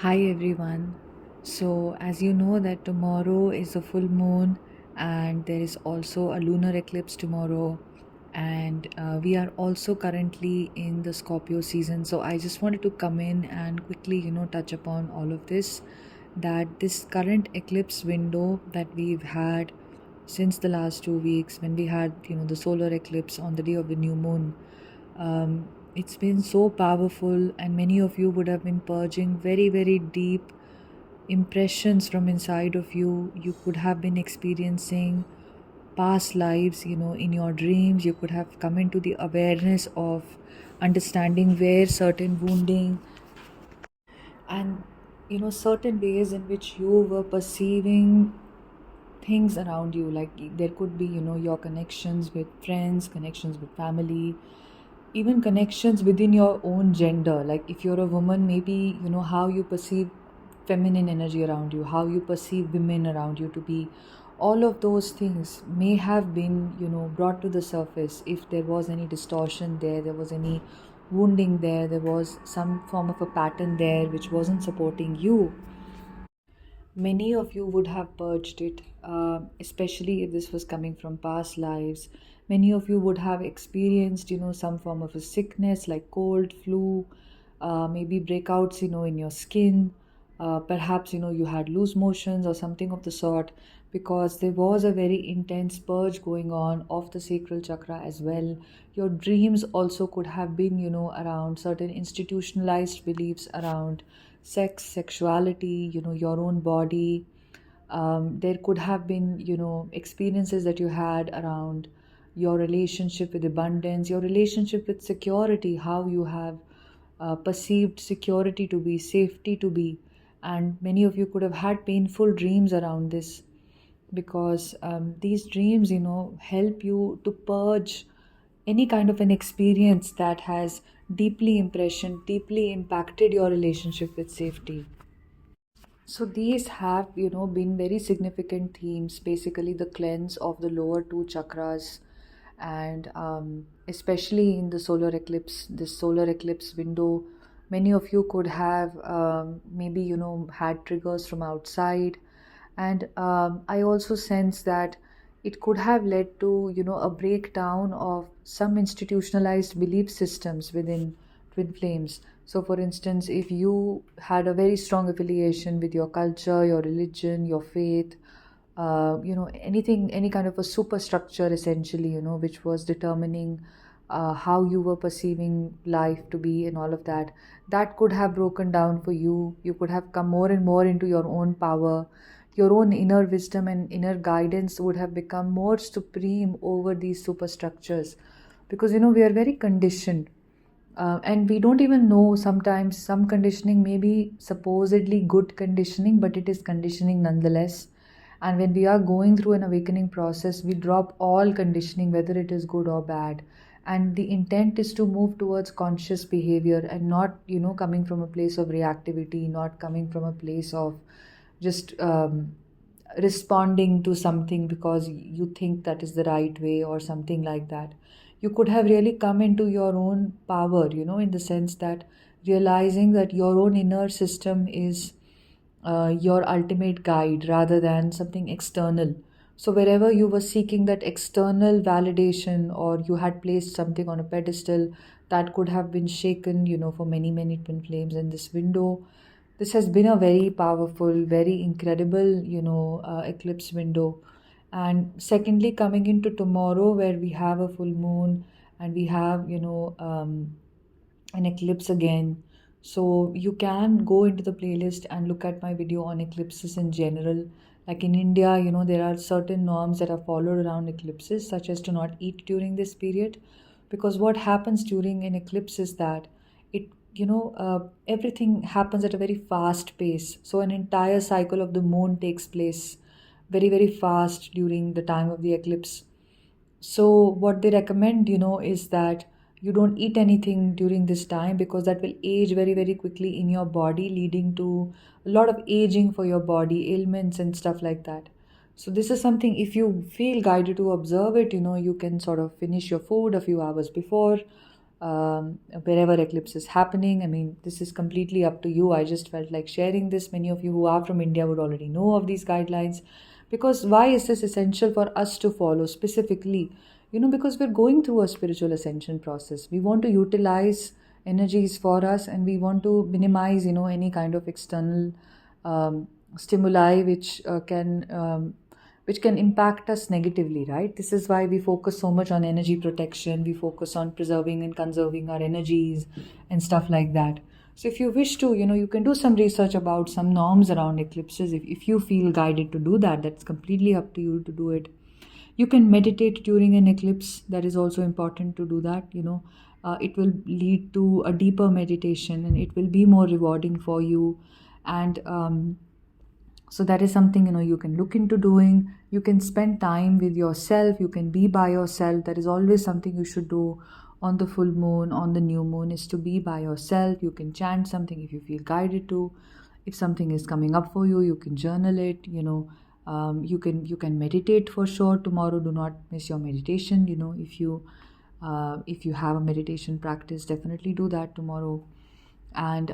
Hi everyone. So as you know that tomorrow is a full moon and there is also a lunar eclipse tomorrow, and we are also currently in the Scorpio season. So I just wanted to come in and quickly touch upon all of this, that this current eclipse window that we've had since the last 2 weeks, when we had the solar eclipse on the day of the new moon. It's been so powerful, and many of you would have been purging very, very deep impressions from inside of you. You could have been experiencing past lives, in your dreams. You could have come into the awareness of understanding where certain wounding and certain ways in which you were perceiving things around you. Like there could be your connections with friends, connections with family, even connections within your own gender. Like if you're a woman, maybe how you perceive feminine energy around you, how you perceive women around you to be. All of those things may have been brought to the surface. If there was any distortion there was any wounding there was some form of a pattern there which wasn't supporting you. Many of you would have purged it, especially if this was coming from past lives. Many of you would have experienced, some form of a sickness like cold, flu, maybe breakouts, in your skin. Perhaps, you had loose motions or something of the sort, because there was a very intense purge going on of the sacral chakra as well. Your dreams also could have been, around certain institutionalized beliefs around sex, sexuality, your own body. There could have been, experiences that you had around your relationship with abundance, your relationship with security, how you have perceived security to be, safety to be. And many of you could have had painful dreams around this, because these dreams, help you to purge any kind of an experience that has deeply impacted your relationship with safety. So these have, been very significant themes. Basically, the cleanse of the lower two chakras, and especially in the solar eclipse, this solar eclipse window, many of you could have maybe had triggers from outside, and I also sense that it could have led to a breakdown of some institutionalized belief systems within twin flames. So for instance, if you had a very strong affiliation with your culture, your religion, your faith, anything, any kind of a superstructure essentially, which was determining how you were perceiving life to be and all of that, that could have broken down for you. You could have come more and more into your own power. Your own inner wisdom and inner guidance would have become more supreme over these superstructures, because we are very conditioned, and we don't even know. Sometimes some conditioning may be supposedly good conditioning, but it is conditioning nonetheless. And when we are going through an awakening process, we drop all conditioning, whether it is good or bad. And the intent is to move towards conscious behavior, and not, coming from a place of reactivity, not coming from a place of just responding to something because you think that is the right way or something like that. You could have really come into your own power, in the sense that realizing that your own inner system is your ultimate guide rather than something external. So, wherever you were seeking that external validation, or you had placed something on a pedestal, that could have been shaken, for many, many twin flames in this window. This has been a very powerful, very incredible, eclipse window. And secondly, coming into tomorrow, where we have a full moon and we have, an eclipse again. So you can go into the playlist and look at my video on eclipses in general. Like in India, there are certain norms that are followed around eclipses, such as to not eat during this period. Because what happens during an eclipse is that it, everything happens at a very fast pace. So an entire cycle of the moon takes place very, very fast during the time of the eclipse. So what they recommend, is that you don't eat anything during this time, because that will age very, very quickly in your body, leading to a lot of aging for your body, ailments and stuff like that. So this is something, if you feel guided to observe it, you can sort of finish your food a few hours before, wherever eclipse is happening. I mean, this is completely up to you. I just felt like sharing this. Many of you who are from India would already know of these guidelines. Because why is this essential for us to follow specifically? Because we're going through a spiritual ascension process. We want to utilize energies for us, and we want to minimize, any kind of external stimuli which can impact us negatively, right? This is why we focus so much on energy protection. We focus on preserving and conserving our energies and stuff like that. So if you wish to, you can do some research about some norms around eclipses. If you feel guided to do that, that's completely up to you to do it. You can meditate during an eclipse. That is also important to do that. It will lead to a deeper meditation, and it will be more rewarding for you. And so that is something, you can look into doing. You can spend time with yourself. You can be by yourself. That is always something you should do on the full moon, on the new moon, is to be by yourself. You can chant something if you feel guided to. If something is coming up for you, you can journal it. You can meditate for sure tomorrow. Do not miss your meditation. If you have a meditation practice, definitely do that tomorrow. And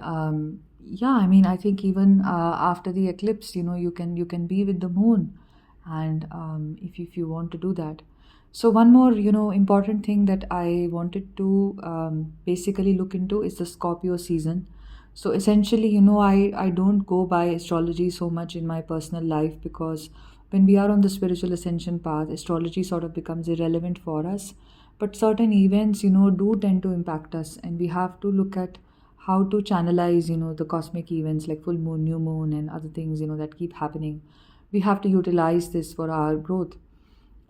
yeah, I mean, I think even after the eclipse, you can be with the moon. And if you want to do that. So one more, important thing that I wanted to basically look into is the Scorpio season. So essentially, I don't go by astrology so much in my personal life, because when we are on the spiritual ascension path, astrology sort of becomes irrelevant for us. But certain events, do tend to impact us, and we have to look at how to channelize, the cosmic events like full moon, new moon, and other things, that keep happening. We have to utilize this for our growth.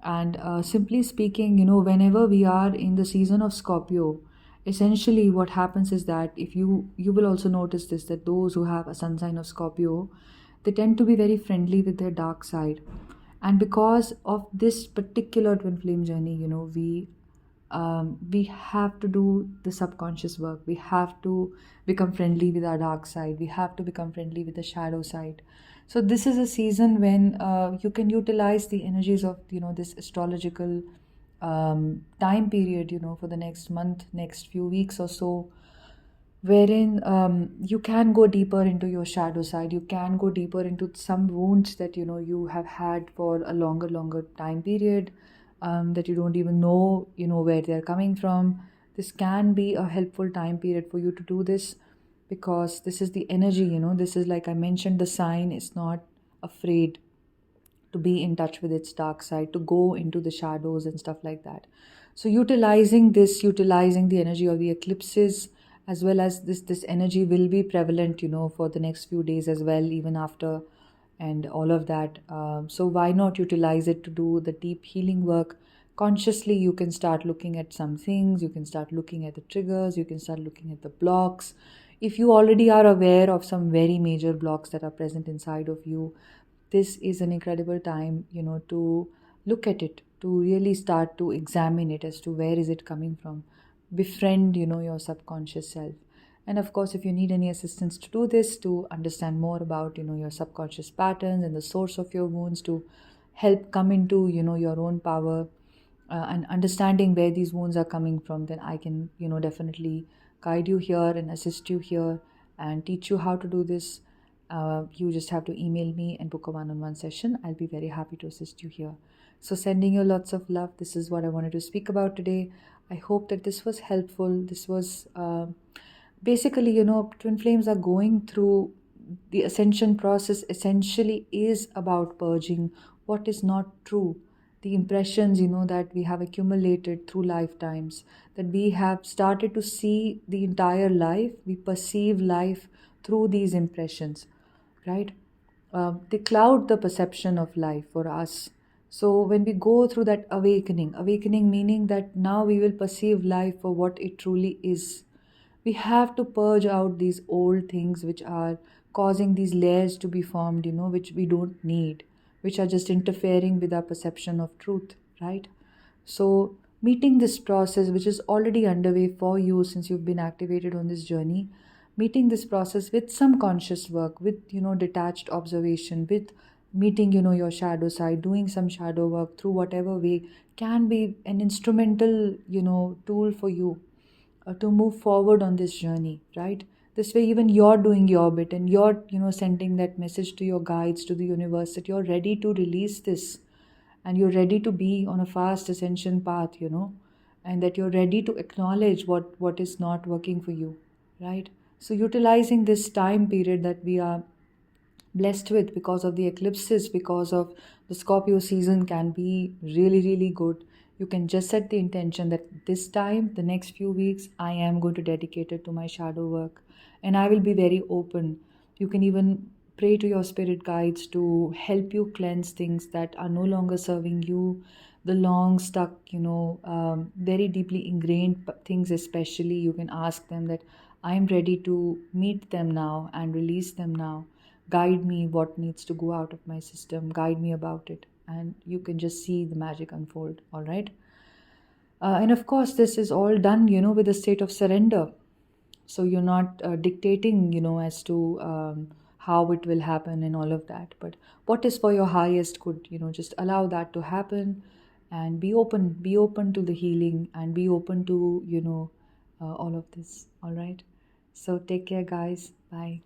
And simply speaking, whenever we are in the season of Scorpio, essentially what happens is that, if you will also notice this, that those who have a sun sign of Scorpio, they tend to be very friendly with their dark side. And because of this particular twin flame journey, we have to do the subconscious work. We have to become friendly with our dark side. We have to become friendly with the shadow side. So this is a season when you can utilize the energies of this astrological time period, for the next month, next few weeks or so, wherein you can go deeper into your shadow side. You can go deeper into some wounds that you have had for a longer time period, that you don't even know where they're coming from. This can be a helpful time period for you to do this, because this is the energy. This is, like I mentioned, the sign is not afraid to be in touch with its dark side, to go into the shadows and stuff like that. So utilizing the energy of the eclipses, as well as this energy will be prevalent, for the next few days as well, even after, and all of that. So why not utilize it to do the deep healing work consciously? You can start looking at some things. You can start looking at the triggers. You can start looking at the blocks. If you already are aware of some very major blocks that are present inside of you, this is an incredible time, to look at it, to really start to examine it as to where is it coming from. Befriend, your subconscious self. And of course, if you need any assistance to do this, to understand more about, your subconscious patterns and the source of your wounds, to help come into, your own power, and understanding where these wounds are coming from, then I can, definitely guide you here and assist you here and teach you how to do this. You just have to email me and book a one-on-one session. I'll be very happy to assist you here. So sending you lots of love. This is what I wanted to speak about today. I hope that this was helpful. This was basically, twin flames are going through the ascension process. Essentially is about purging what is not true, the impressions, that we have accumulated through lifetimes, that we have started to see the entire life. We perceive life through these impressions, right? They cloud the perception of life for us. So when we go through that awakening meaning that now we will perceive life for what it truly is. We have to purge out these old things which are causing these layers to be formed, which we don't need, which are just interfering with our perception of truth, right? So meeting this process, which is already underway for you since you've been activated on this journey, meeting this process with some conscious work, with detached observation, with meeting your shadow side, doing some shadow work through whatever way, can be an instrumental tool for you. to move forward on this journey, right? This way, even you're doing your bit, and you're, sending that message to your guides, to the universe, that you're ready to release this, and you're ready to be on a fast ascension path, and that you're ready to acknowledge what is not working for you, right? So utilizing this time period that we are blessed with because of the eclipses, because of the Scorpio season, can be really, really good. You can just set the intention that this time, the next few weeks, I am going to dedicate it to my shadow work, and I will be very open. You can even pray to your spirit guides to help you cleanse things that are no longer serving you, the long stuck, very deeply ingrained things, especially. You can ask them that I am ready to meet them now and release them now. Guide me what needs to go out of my system, guide me about it, and you can just see the magic unfold. All right. And of course, this is all done, with a state of surrender. So you're not dictating, as to how it will happen and all of that, but what is for your highest good, just allow that to happen, and be open to the healing, and be open to, all of this. All right. So take care, guys. Bye.